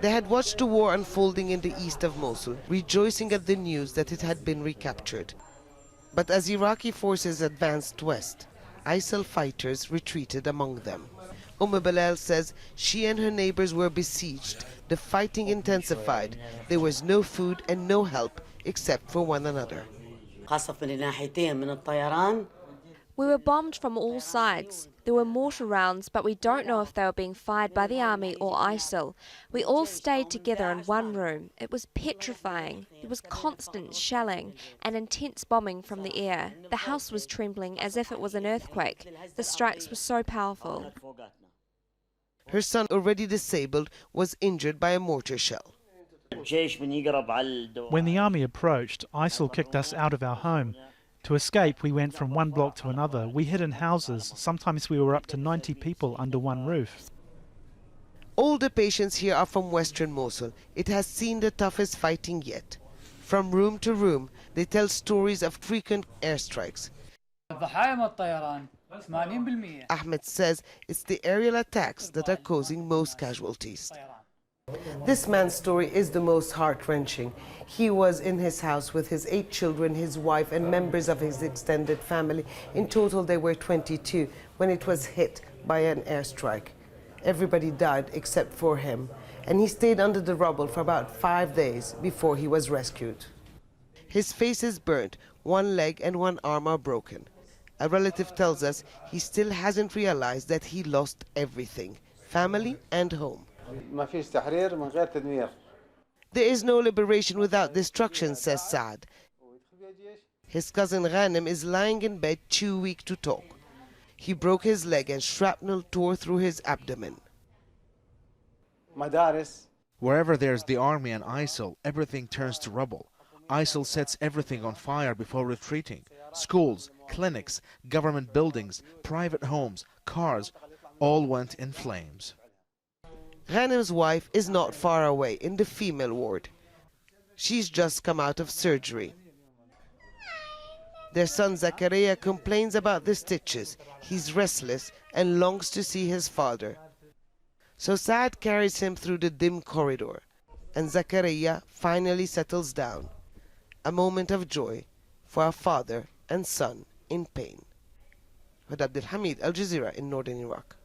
They had watched the war unfolding in the east of Mosul, rejoicing at the news that it had been recaptured. But as Iraqi forces advanced west, ISIL fighters retreated among them. Bilal says she and her neighbors were besieged. The fighting intensified. There was no food and no help except for one another. We were bombed from all sides. There were mortar rounds, but we don't know if they were being fired by the army or ISIL. We all stayed together in one room. It was petrifying. There was constant shelling and intense bombing from the air. The house was trembling as if it was an earthquake. The strikes were so powerful. Her son, already disabled, was injured by a mortar shell. When the army approached, ISIL kicked us out of our home. To escape, we went from one block to another. We hid in houses. Sometimes we were up to 90 people under one roof. All the patients here are from western Mosul. It has seen the toughest fighting yet. From room to room, they tell stories of frequent airstrikes. Ahmed says it's the aerial attacks that are causing most casualties. This man's story is the most heart-wrenching. He was in his house with his 8 children, his wife, and members of his extended family. In total, they were 22 when it was hit by an airstrike. Everybody died except for him, and he stayed under the rubble for about 5 days before he was rescued. His face is burnt, one leg and one arm are broken. A relative tells us he still hasn't realized that he lost everything, family and home. There is no liberation without destruction, says Saad. His cousin Ghanem is lying in bed too weak to talk. He broke his leg and shrapnel tore through his abdomen. Wherever there's the army and ISIL, everything turns to rubble. ISIL sets everything on fire before retreating. Schools, clinics, government buildings, private homes, cars, all went in flames. Ghanem's wife is not far away in the female ward. She's just come out of surgery. Their son Zakaria complains about the stitches. He's restless and longs to see his father. So Saad carries him through the dim corridor, and Zakaria finally settles down. A moment of joy for a father and son in pain. Hoda Abdel-Hamid, Al Jazeera in northern Iraq.